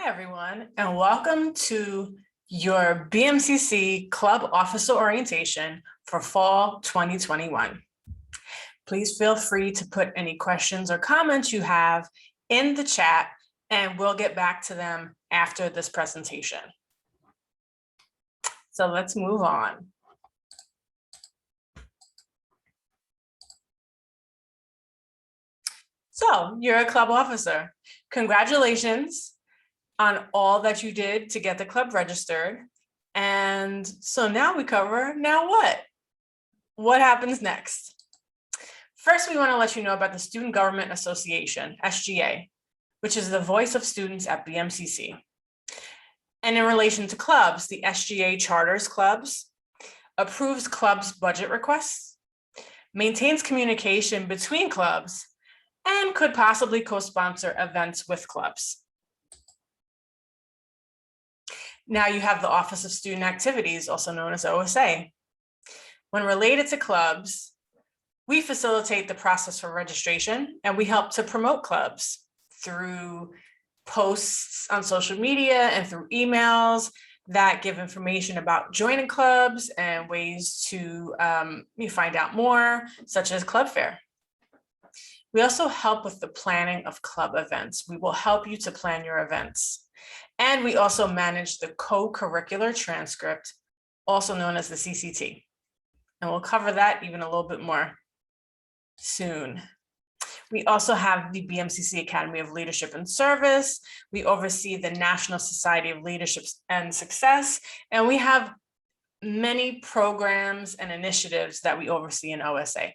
everyone, and welcome to your BMCC Club Officer Orientation for Fall 2021. Please feel free to put any questions or comments you have in the chat, and we'll get back to them after this presentation. So let's move on. So you're a club officer. Congratulations on all that you did to get the club registered. And so now we cover, now what? What happens next? First, we want to let you know about the Student Government Association, SGA, which is the voice of students at BMCC. And in relation to clubs, the SGA charters clubs, approves clubs' budget requests, maintains communication between clubs, and could possibly co-sponsor events with clubs. Now you have the Office of Student Activities, also known as OSA. When related to clubs, we facilitate the process for registration, and we help to promote clubs through posts on social media and through emails that give information about joining clubs and ways to find out more, such as Club Fair. We also help with the planning of club events. We will help you to plan your events. And we also manage the co-curricular transcript, also known as the CCT. And we'll cover that even a little bit more soon. We also have the BMCC Academy of Leadership and Service. We oversee the National Society of Leadership and Success. And we have many programs and initiatives that we oversee in OSA.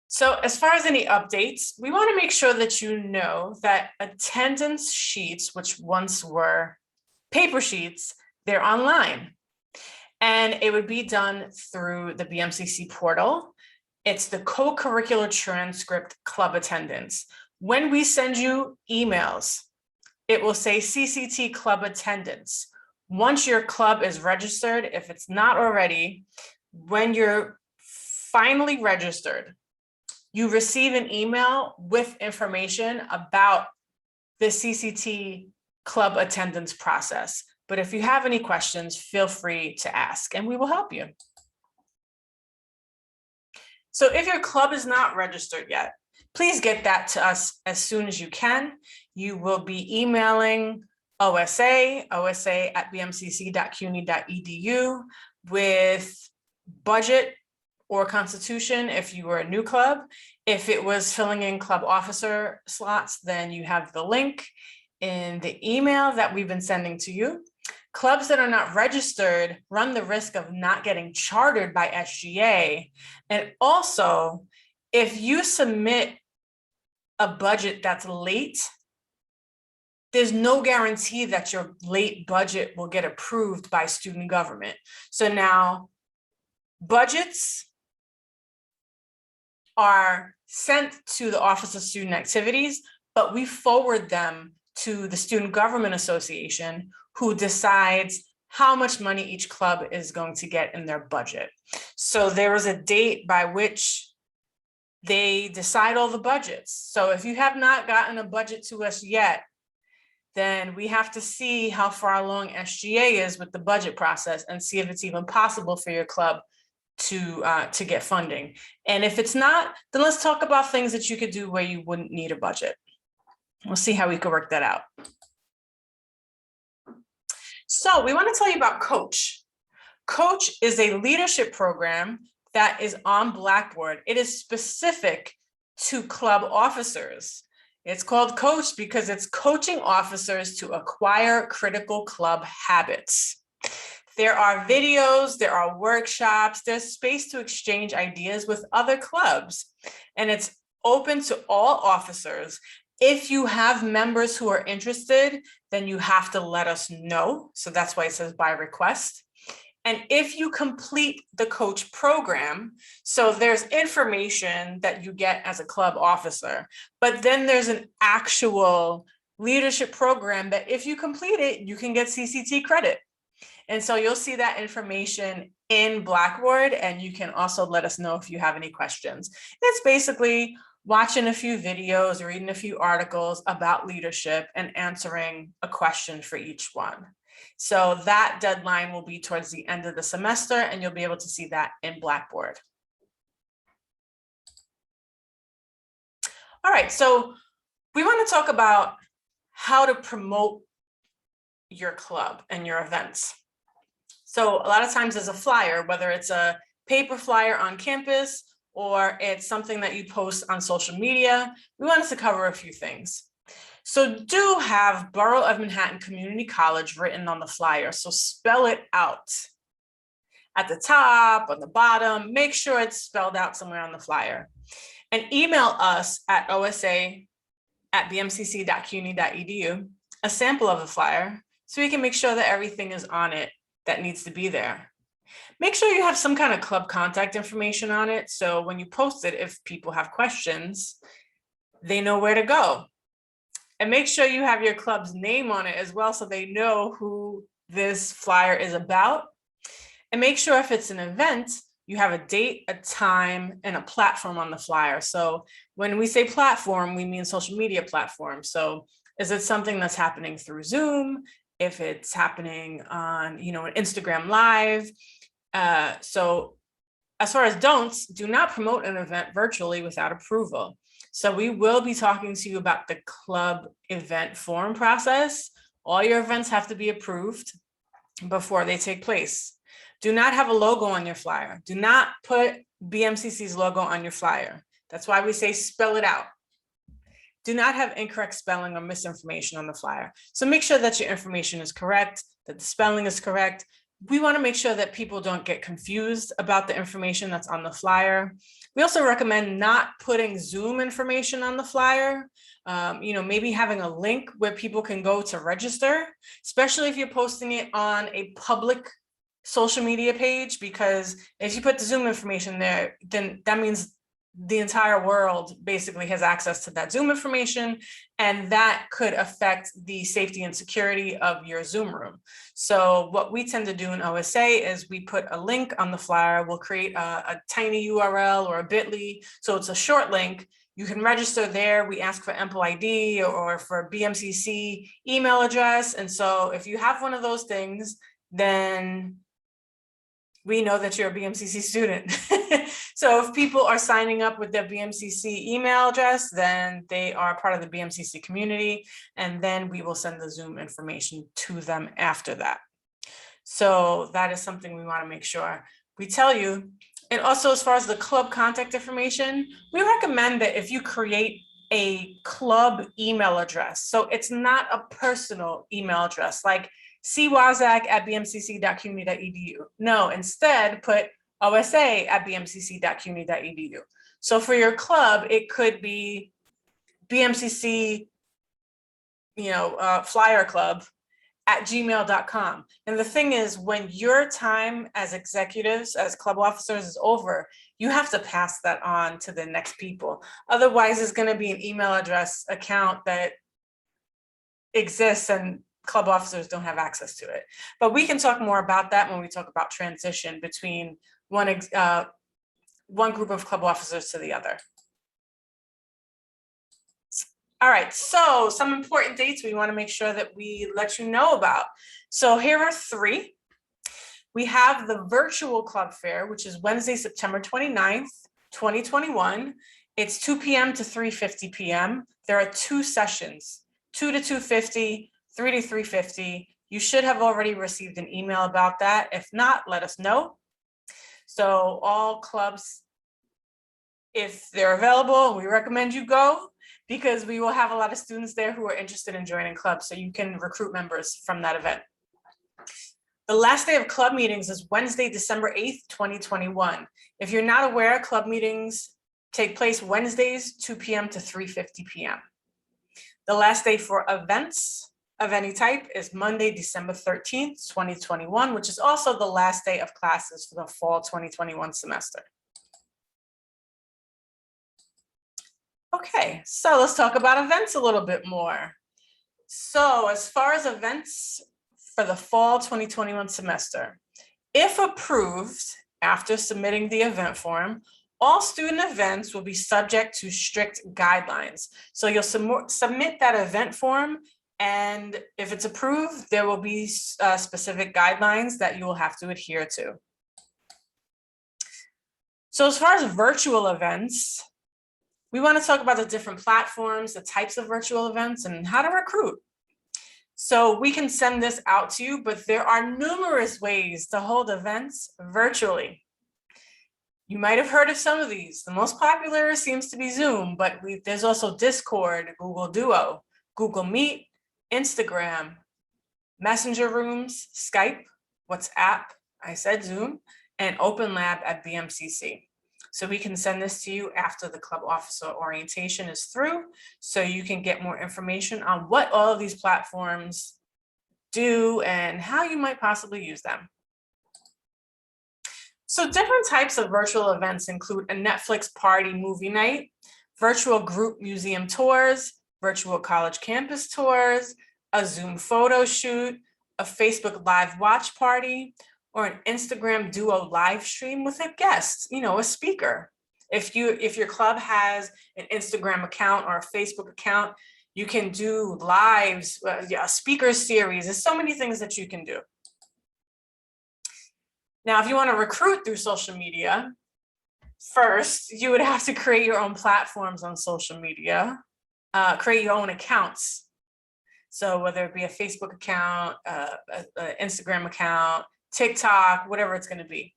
So as far as any updates, we want to make sure that you know that attendance sheets, which once were paper sheets, they're online. And it would be done through the BMCC portal. It's the co-curricular transcript club attendance. When we send you emails, it will say CCT club attendance. Once your club is registered, if it's not already, when you're finally registered, you receive an email with information about the CCT club attendance process. But if you have any questions, feel free to ask and we will help you. So if your club is not registered yet, please get that to us as soon as you can. You will be emailing osa@bmcc.cuny.edu with budget or constitution if you were a new club. If it was filling in club officer slots, then you have the link in the email that we've been sending to you. Clubs that are not registered run the risk of not getting chartered by SGA. And also, if you submit a budget that's late, there's no guarantee that your late budget will get approved by student government. So now budgets are sent to the Office of Student Activities, but we forward them to the Student Government Association, who decides how much money each club is going to get in their budget. So there is a date by which they decide all the budgets. So if you have not gotten a budget to us yet, then we have to see how far along SGA is with the budget process and see if it's even possible for your club to get funding. And if it's not, then let's talk about things that you could do where you wouldn't need a budget. We'll see how we could work that out. So we want to tell you about Coach. Coach is a leadership program that is on Blackboard. It is specific to club officers. It's called Coach because it's coaching officers to acquire critical club habits. There are videos, there are workshops, there's space to exchange ideas with other clubs, and it's open to all officers. If you have members who are interested, then you have to let us know. So that's why it says by request. And if you complete the Coach program, so there's information that you get as a club officer, but then there's an actual leadership program that if you complete it, you can get CCT credit. And so you'll see that information in Blackboard, and you can also let us know if you have any questions. It's basically watching a few videos, reading a few articles about leadership, and answering a question for each one. So that deadline will be towards the end of the semester, and you'll be able to see that in Blackboard. All right, so we want to talk about how to promote your club and your events. So a lot of times there's a flyer, whether it's a paper flyer on campus or it's something that you post on social media. We wanted to cover a few things. So do have Borough of Manhattan Community College written on the flyer. So spell it out at the top, on the bottom, make sure it's spelled out somewhere on the flyer. And email us at osa@bmcc.cuny.edu a sample of the flyer so we can make sure that everything is on it that needs to be there. Make sure you have some kind of club contact information on it. So when you post it, if people have questions, they know where to go. And make sure you have your club's name on it as well so they know who this flyer is about. And make sure if it's an event, you have a date, a time, and a platform on the flyer. So when we say platform, we mean social media platform. So is it something that's happening through Zoom? If it's happening on, an Instagram Live. So as far as don'ts, do not promote an event virtually without approval. So we will be talking to you about the club event form process. All your events have to be approved before they take place. Do not have a logo on your flyer. Do not put BMCC's logo on your flyer. That's why we say spell it out. Do not have incorrect spelling or misinformation on the flyer. So make sure that your information is correct, that the spelling is correct. We want to make sure that people don't get confused about the information that's on the flyer. We also recommend not putting Zoom information on the flyer. Maybe having a link where people can go to register, especially if you're posting it on a public social media page, because if you put the Zoom information there, then that means the entire world basically has access to that Zoom information, and that could affect the safety and security of your Zoom room. So what we tend to do in OSA is we put a link on the flyer. We'll create a tiny URL or a bit.ly. So it's a short link. You can register there. We ask for EMPL ID or for BMCC email address. And so if you have one of those things, then we know that you're a BMCC student. So if people are signing up with their BMCC email address, then they are part of the BMCC community, and then we will send the Zoom information to them after that. So that is something we want to make sure we tell you. And also, as far as the club contact information, we recommend that if you create a club email address, so it's not a personal email address like cwazak@bmcc.cuny.edu. No, instead put osa@bmcc.cuny.edu. So for your club, it could be BMCC, flyer club @gmail.com. And the thing is, when your time as executives, as club officers is over, you have to pass that on to the next people. Otherwise, it's going to be an email address account that exists and club officers don't have access to it. But we can talk more about that when we talk about transition between one group of club officers to the other. All right, so some important dates we want to make sure that we let you know about. So here are three. We have the virtual club fair, which is Wednesday, September 29th, 2021. It's 2 p.m. to 3:50 p.m. There are two sessions, 2 to 2:50, 3 to 3:50. You should have already received an email about that. If not, let us know. So all clubs, if they're available, we recommend you go, because we will have a lot of students there who are interested in joining clubs, so you can recruit members from that event. The last day of club meetings is Wednesday, December 8th, 2021. If you're not aware, club meetings take place Wednesdays, 2 p.m. to 3:50 p.m. The last day for events of any type is Monday, December 13th, 2021, which is also the last day of classes for the fall 2021 semester. Okay, so let's talk about events a little bit more. So as far as events for the fall 2021 semester, if approved after submitting the event form, All student events will be subject to strict guidelines. So you'll submit that event form, and if it's approved, there will be specific guidelines that you will have to adhere to. So as far as virtual events, we want to talk about the different platforms, the types of virtual events, and how to recruit. So we can send this out to you, but there are numerous ways to hold events virtually. You might have heard of some of these. The most popular seems to be Zoom, but there's also Discord, Google Duo, Google Meet, Instagram, Messenger Rooms, Skype, WhatsApp, I said Zoom, and OpenLab at BMCC. So we can send this to you after the club officer orientation is through, so you can get more information on what all of these platforms do and how you might possibly use them. So different types of virtual events include a Netflix party movie night, virtual group museum tours, virtual college campus tours, a Zoom photo shoot, a Facebook Live watch party, or an Instagram Duo live stream with a guest, a speaker. If your club has an Instagram account or a Facebook account, you can do lives, a speaker series. There's so many things that you can do. Now, if you want to recruit through social media, first, you would have to create your own platforms on social media, create your own accounts. So whether it be a Facebook account, an Instagram account, TikTok, whatever it's going to be.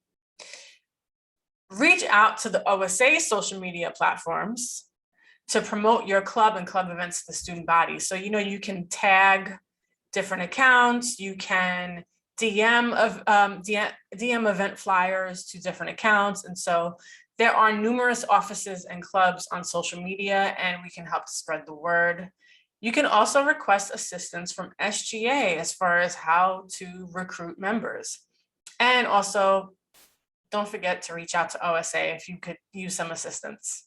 Reach out to the OSA social media platforms to promote your club and club events to the student body. So, you can tag different accounts, you can DM event flyers to different accounts. And so there are numerous offices and clubs on social media, and we can help to spread the word. You can also request assistance from SGA as far as how to recruit members. And also, don't forget to reach out to OSA if you could use some assistance.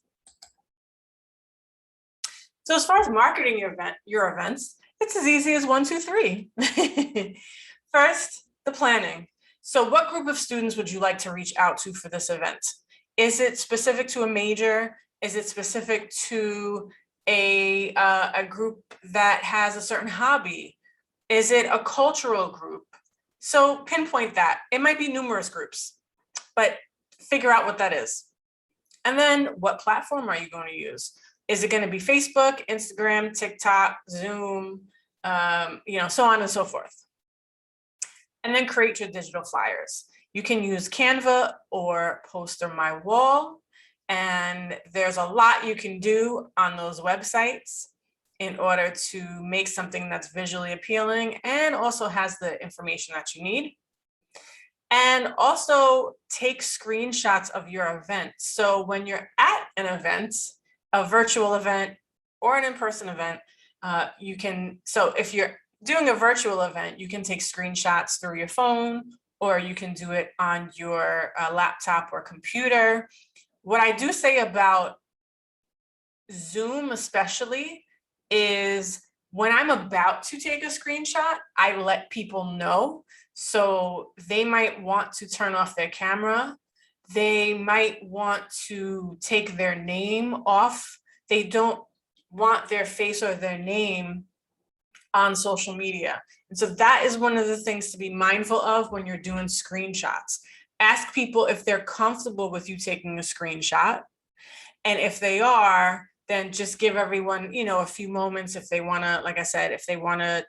So as far as marketing your events, it's as easy as 1, 2, 3. First, the planning. So what group of students would you like to reach out to for this event? Is it specific to a major? Is it specific to a group that has a certain hobby? Is it a cultural group? So pinpoint that. It might be numerous groups, but figure out what that is. And then what platform are you going to use? Is it going to be Facebook, Instagram, TikTok, Zoom, so on and so forth. And then create your digital flyers. You can use Canva or Poster My Wall. And there's a lot you can do on those websites in order to make something that's visually appealing and also has the information that you need. And also take screenshots of your event. So when you're at an event, a virtual event or an in-person event, so if you're doing a virtual event, you can take screenshots through your phone, or you can do it on your laptop or computer. What I do say about Zoom especially is when I'm about to take a screenshot, I let people know. So they might want to turn off their camera. They might want to take their name off. They don't want their face or their name on social media. And so that is one of the things to be mindful of when you're doing screenshots. Ask people if they're comfortable with you taking a screenshot. And if they are, then just give everyone, a few moments if they want to, like I said, if they want to,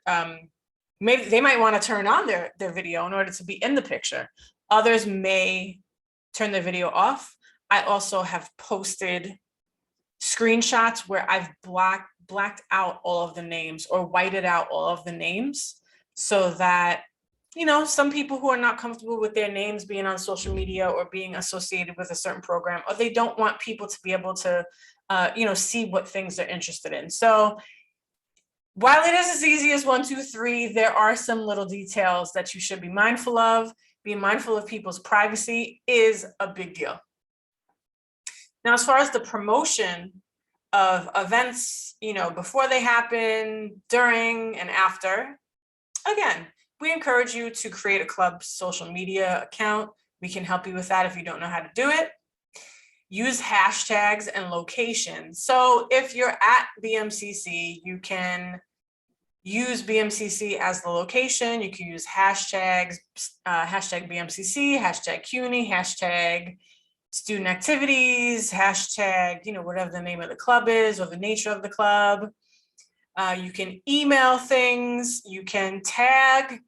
maybe they might want to turn on their video in order to be in the picture. Others may turn their video off. I also have posted screenshots where I've blacked out all of the names or whited out all of the names so that, some people who are not comfortable with their names being on social media or being associated with a certain program, or they don't want people to be able to, see what things they're interested in. So while it is as easy as 1, 2, 3, there are some little details that you should be mindful of. Being mindful of people's privacy is a big deal. Now, as far as the promotion of events, before they happen, during and after, again, we encourage you to create a club social media account. We can help you with that if you don't know how to do it. use hashtags and locations. So if you're at BMCC, you can use BMCC as the location. You can use hashtags, hashtag BMCC, hashtag CUNY, hashtag student activities, hashtag, whatever the name of the club is or the nature of the club. You can email things, you can tag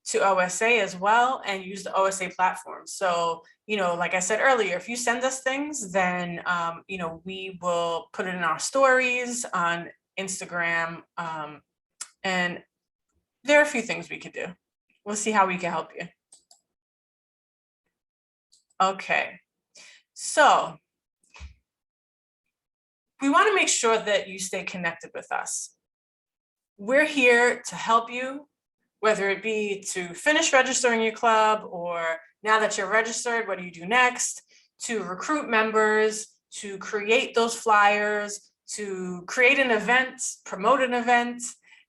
to OSA as well and use the OSA platform. So, like I said earlier, if you send us things, then, we will put it in our stories on Instagram. And there are a few things we could do. We'll see how we can help you. Okay, so we want to make sure that you stay connected with us. We're here to help you, whether it be to finish registering your club, or now that you're registered, what do you do next? To recruit members, to create those flyers, to create an event, promote an event.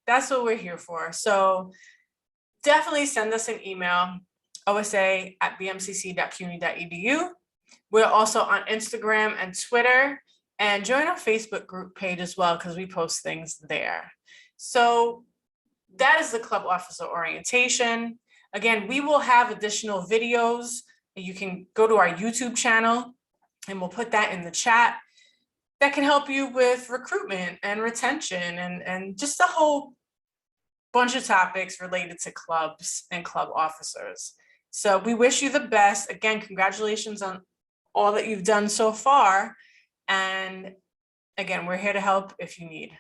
That's what we're here for. So definitely send us an email, osa@bmcc.cuny.edu. We're also on Instagram and Twitter, and join our Facebook group page as well, because we post things there. So that is the club officer orientation. Again, we will have additional videos. You can go to our YouTube channel and we'll put that in the chat that can help you with recruitment and retention and just a whole bunch of topics related to clubs and club officers. So we wish you the best. Again, congratulations on all that you've done so far. And again, we're here to help if you need.